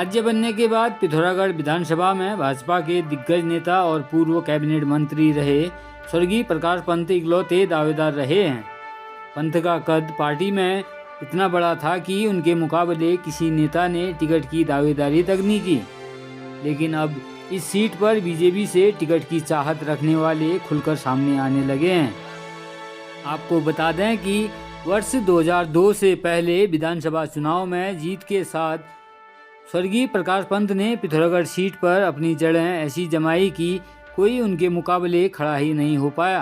राज्य बनने के बाद पिथौरागढ़ विधानसभा में भाजपा के दिग्गज नेता और पूर्व कैबिनेट मंत्री रहे स्वर्गीय प्रकाश पंत इकलौते दावेदार रहे हैं। पंत का कद पार्टी में इतना बड़ा था कि उनके मुकाबले किसी नेता ने टिकट की दावेदारी तक नहीं की। लेकिन अब इस सीट पर बीजेपी से टिकट की चाहत रखने वाले खुलकर सामने आने लगे हैं। आपको बता दें कि वर्ष 2002 से पहले विधानसभा चुनाव में जीत के साथ स्वर्गीय प्रकाश पंत ने पिथौरागढ़ सीट पर अपनी जड़ें ऐसी जमाई कि कोई उनके मुकाबले खड़ा ही नहीं हो पाया।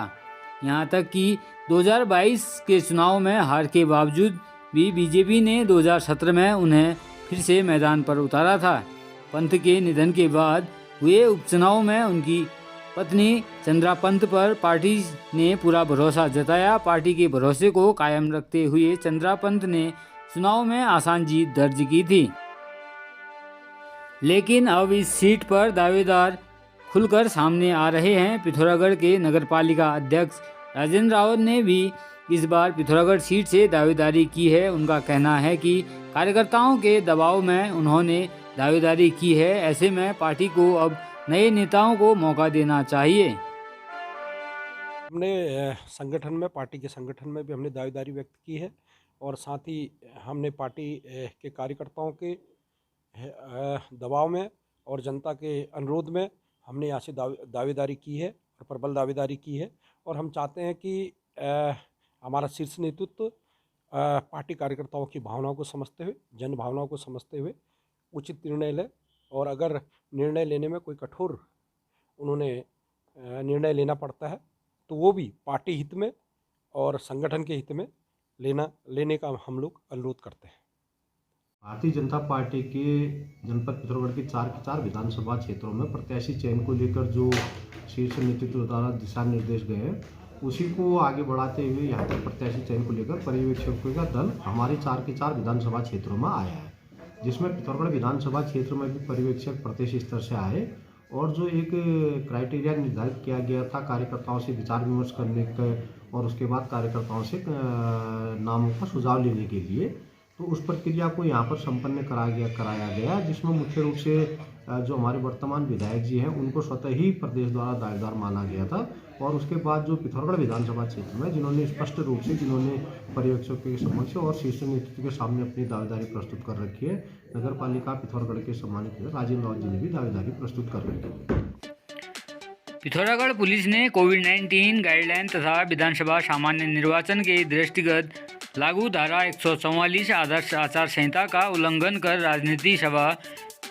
यहाँ तक कि 2022 के चुनाव में हार के बावजूद भी बीजेपी ने 2017 में उन्हें फिर से मैदान पर उतारा था। पंत के निधन के बाद हुए उपचुनाव में उनकी पत्नी चंद्रा पंत पर पार्टी ने पूरा भरोसा जताया। पार्टी के भरोसे को कायम रखते हुए चंद्रा पंत ने चुनाव में आसान जीत दर्ज की थी। लेकिन अब इस सीट पर दावेदार खुलकर सामने आ रहे हैं। पिथौरागढ़ के नगरपालिका अध्यक्ष राजेंद्र रावत ने भी इस बार पिथौरागढ़ सीट से दावेदारी की है। उनका कहना है कि कार्यकर्ताओं के दबाव में उन्होंने दावेदारी की है। ऐसे में पार्टी को अब नए नेताओं को मौका देना चाहिए। हमने संगठन में, पार्टी के संगठन में भी हमने दावेदारी व्यक्त की है और साथ ही हमने पार्टी के कार्यकर्ताओं के दबाव में और जनता के अनुरोध में हमने यहाँ से दावेदारी की है और प्रबल दावेदारी की है। और हम चाहते हैं कि हमारा शीर्ष नेतृत्व पार्टी कार्यकर्ताओं की भावनाओं को समझते हुए, जन भावनाओं को समझते हुए उचित निर्णय ले। और अगर निर्णय लेने में कोई कठोर उन्होंने निर्णय लेना पड़ता है तो वो भी पार्टी हित में और संगठन के हित में लेने का हम लोग अनुरोध करते हैं। भारतीय जनता पार्टी के जनपद पिथौरागढ़ के चार विधानसभा क्षेत्रों में प्रत्याशी चयन को लेकर जो शीर्ष नेतृत्व द्वारा दिशा निर्देश गए हैं उसी को आगे बढ़ाते हुए यहाँ तक प्रत्याशी चयन को लेकर पर्यवेक्षकों का दल हमारे चार विधानसभा क्षेत्रों में आया है, जिसमें पिथौरागढ़ विधानसभा क्षेत्र में भी पर्यवेक्षक प्रदेश स्तर से आए और जो एक क्राइटेरिया निर्धारित किया गया था कार्यकर्ताओं से विचार विमर्श करने का और उसके बाद कार्यकर्ताओं से नामों का सुझाव लेने के लिए, तो उस प्रक्रिया को यहाँ पर संपन्न कराया गया, जिसमें मुख्य रूप से जो हमारे वर्तमान विधायक जी हैं उनको स्वतः ही प्रदेश द्वारा दावेदार माना गया था। और उसके बाद जो पिथौरागढ़ विधानसभा क्षेत्र में जिन्होंने स्पष्ट रूप से पर्यवेक्षकों के समक्ष और शीर्ष नेतृत्व के सामने अपनी दावेदारी प्रस्तुत कर रखी है, नगर पालिका पिथौरागढ़ के सम्मानित राजेंद्र रावत जी ने भी दावेदारी प्रस्तुत कर रखी है। पिथौरागढ़ पुलिस ने कोविड-19 गाइडलाइन तथा विधानसभा सामान्य निर्वाचन के दृष्टिगत लागू धारा 144 आदर्श आचार संहिता का उल्लंघन कर राजनीतिक सभा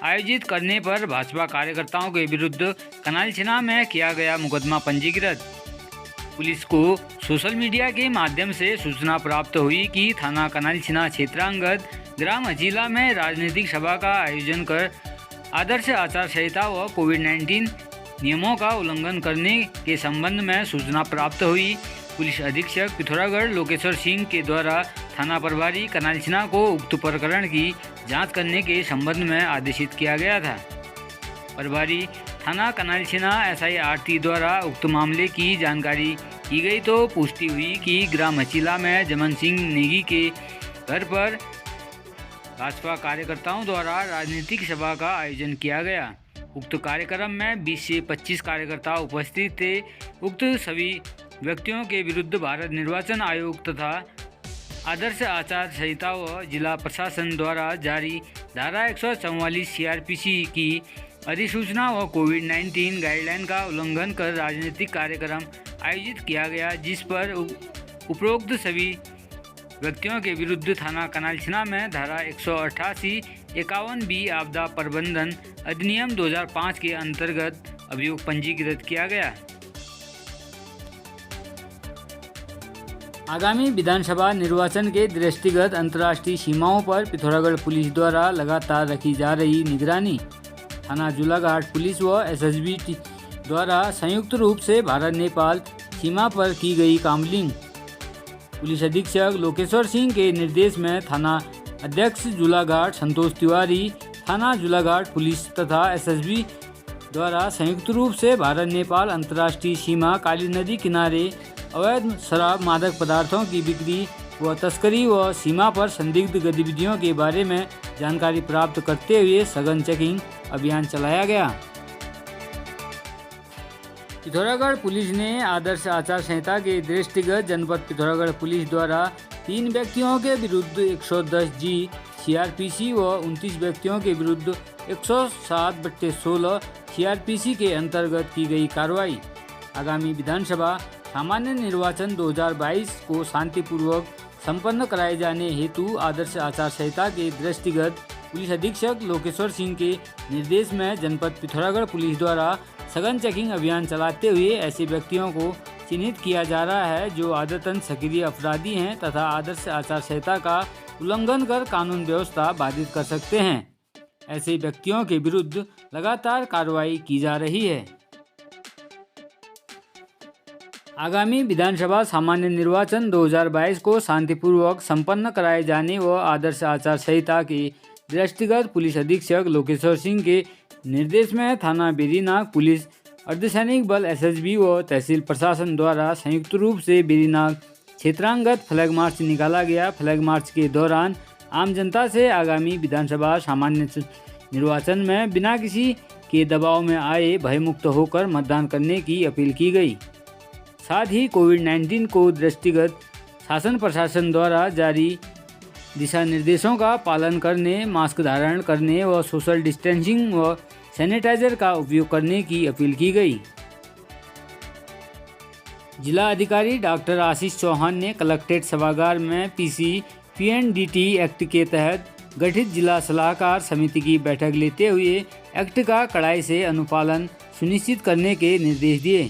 आयोजित करने पर भाजपा कार्यकर्ताओं के विरुद्ध कनालछिना में किया गया मुकदमा पंजीकृत। पुलिस को सोशल मीडिया के माध्यम से सूचना प्राप्त हुई कि थाना कनालछिना क्षेत्रांगत ग्राम हजीला में राजनीतिक सभा का आयोजन कर आदर्श आचार संहिता व कोविड-19 नियमों का उल्लंघन करने के संबंध में सूचना प्राप्त हुई। पुलिस अधीक्षक पिथौरागढ़ लोकेश्वर सिंह के द्वारा थाना प्रभारी कनालछिना को उक्त प्रकरण की जांच करने के संबंध में आदेशित किया गया था। प्रभारी थाना कनालछिना SI आरती द्वारा उक्त मामले की जानकारी की गई तो पुष्टि हुई कि ग्राम हचीला में जमन सिंह नेगी के घर पर भाजपा कार्यकर्ताओं द्वारा राजनीतिक सभा का आयोजन किया गया। उक्त कार्यक्रम में 20 से 25 कार्यकर्ता उपस्थित थे। उक्त सभी व्यक्तियों के विरुद्ध भारत निर्वाचन आयोग तथा आदर्श आचार संहिता व जिला प्रशासन द्वारा जारी धारा 144 CRPC की अधिसूचना व कोविड-19 गाइडलाइन का उल्लंघन कर राजनीतिक कार्यक्रम आयोजित किया गया, जिस पर उपरोक्त सभी व्यक्तियों के विरुद्ध थाना कनालछिना में धारा 188 51B आपदा प्रबंधन अधिनियम 2005 के अंतर्गत अभियोग पंजीकृत किया गया। आगामी विधानसभा निर्वाचन के दृष्टिगत अंतर्राष्ट्रीय सीमाओं पर पिथौरागढ़ पुलिस द्वारा लगातार रखी जा रही निगरानी। थाना जुलाघाट पुलिस व SSB द्वारा संयुक्त रूप से भारत नेपाल सीमा पर की गई कामलिंग। पुलिस अधीक्षक लोकेश्वर सिंह के निर्देश में थाना अध्यक्ष जुलाघाट संतोष तिवारी, थाना जुलाघाट पुलिस तथा SSB द्वारा संयुक्त रूप से भारत नेपाल अंतर्राष्ट्रीय सीमा काली नदी किनारे अवैध शराब, मादक पदार्थों की बिक्री, व तस्करी व सीमा पर संदिग्ध गतिविधियों के बारे में जानकारी प्राप्त करते हुए सघन चेकिंग अभियान चलाया गया। पिथौरागढ़ पुलिस ने आदर्श आचार संहिता के दृष्टिगत जनपद पिथौरागढ़ पुलिस द्वारा 3 व्यक्तियों के विरुद्ध 110G CRPC व 29 व्यक्तियों के विरुद्ध 107/16 CRPC के अंतर्गत की गई कार्रवाई आगामी विधानसभा सामान्य निर्वाचन 2022 को शांतिपूर्वक संपन्न कराए जाने हेतु आदर्श आचार संहिता के दृष्टिगत पुलिस अधीक्षक लोकेश्वर सिंह के निर्देश में जनपद पिथौरागढ़ पुलिस द्वारा सघन चेकिंग अभियान चलाते हुए ऐसे व्यक्तियों को चिन्हित किया जा रहा है जो आदतन सक्रिय अपराधी हैं तथा आदर्श आचार संहिता का उल्लंघन कर कानून व्यवस्था बाधित कर सकते हैं। ऐसे व्यक्तियों के विरुद्ध लगातार कार्रवाई की जा रही है। आगामी विधानसभा सामान्य निर्वाचन 2022 को शांतिपूर्वक संपन्न कराए जाने व आदर्श आचार संहिता के दृष्टिगत पुलिस अधीक्षक लोकेश्वर सिंह के निर्देश में थाना बेरीनाग पुलिस, अर्धसैनिक बल SSB व तहसील प्रशासन द्वारा संयुक्त रूप से बेरीनाग क्षेत्रांगत फ्लैग मार्च निकाला गया। फ्लैग मार्च के दौरान आम जनता से आगामी विधानसभा सामान्य निर्वाचन में बिना किसी के दबाव में आए भयमुक्त होकर मतदान करने की अपील की गई। साथ ही कोविड-19 को दृष्टिगत शासन प्रशासन द्वारा जारी दिशा निर्देशों का पालन करने, मास्क धारण करने व सोशल डिस्टेंसिंग व सैनिटाइजर का उपयोग करने की अपील की गई। जिला अधिकारी डॉक्टर आशीष चौहान ने कलेक्ट्रेट सभागार में PC-PNDT एक्ट के तहत गठित जिला सलाहकार समिति की बैठक लेते हुए एक्ट का कड़ाई से अनुपालन सुनिश्चित करने के निर्देश दिए।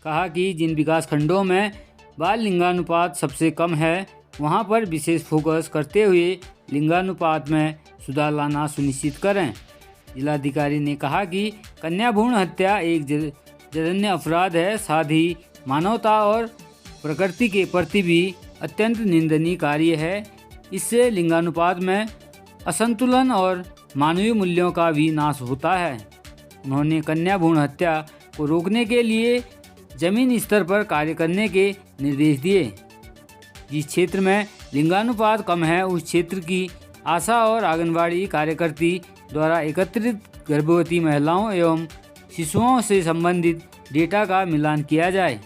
कहा कि जिन विकास खंडों में बाल लिंगानुपात सबसे कम है वहां पर विशेष फोकस करते हुए लिंगानुपात में सुधार लाना सुनिश्चित करें। जिलाधिकारी ने कहा कि कन्या भ्रूण हत्या एक जघन्य अपराध है, साथ ही मानवता और प्रकृति के प्रति भी अत्यंत निंदनीय कार्य है। इससे लिंगानुपात में असंतुलन और मानवीय मूल्यों का भी नाश होता है। उन्होंने कन्या भ्रूण हत्या को रोकने के लिए जमीन स्तर पर कार्य करने के निर्देश दिए। जिस क्षेत्र में लिंगानुपात कम है उस क्षेत्र की आशा और आंगनबाड़ी कार्यकर्ती द्वारा एकत्रित गर्भवती महिलाओं एवं शिशुओं से संबंधित डेटा का मिलान किया जाए।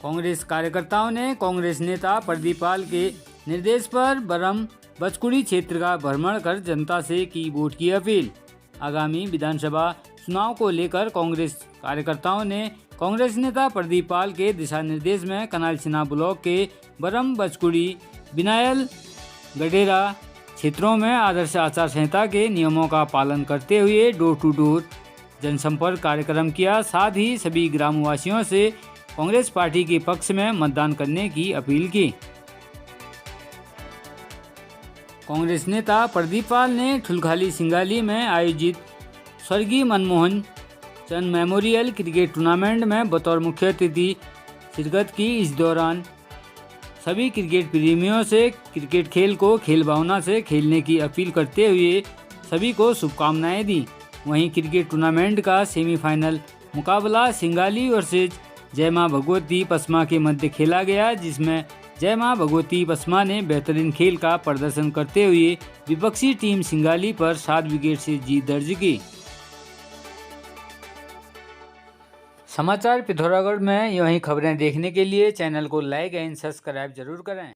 कांग्रेस कार्यकर्ताओं ने कांग्रेस नेता प्रदीप पाल के निर्देश पर बरम बचकुड़ी क्षेत्र का भ्रमण कर जनता से की वोट की अपील। आगामी विधानसभा चुनाव को लेकर कांग्रेस कार्यकर्ताओं ने कांग्रेस नेता प्रदीप पाल के दिशा निर्देश में कनालछिना ब्लॉक के बरम बचकुड़ी, बिनायल, गडेरा क्षेत्रों में आदर्श आचार संहिता के नियमों का पालन करते हुए डोर टू डोर जनसंपर्क कार्यक्रम किया। साथ ही सभी ग्रामवासियों से कांग्रेस पार्टी के पक्ष में मतदान करने की अपील की। कांग्रेस नेता प्रदीप पाल ने ठुलखाली सिंगाली में आयोजित स्वर्गीय मनमोहन चंद मेमोरियल क्रिकेट टूर्नामेंट में बतौर मुख्य अतिथि शिरकत की। इस दौरान सभी क्रिकेट प्रेमियों से क्रिकेट खेल को खेल भावना से खेलने की अपील करते हुए सभी को शुभकामनाएं दी। वहीं क्रिकेट टूर्नामेंट का सेमीफाइनल मुकाबला सिंगाली वर्सेज जय मां भगवती पस्मा के मध्य खेला गया, जिसमें जय मां भगवती पस्मा ने बेहतरीन खेल का प्रदर्शन करते हुए विपक्षी टीम सिंगाली पर 7 विकेट से जीत दर्ज की। समाचार पिथौरागढ़ में यूं ही खबरें देखने के लिए चैनल को लाइक एंड सब्सक्राइब जरूर करें।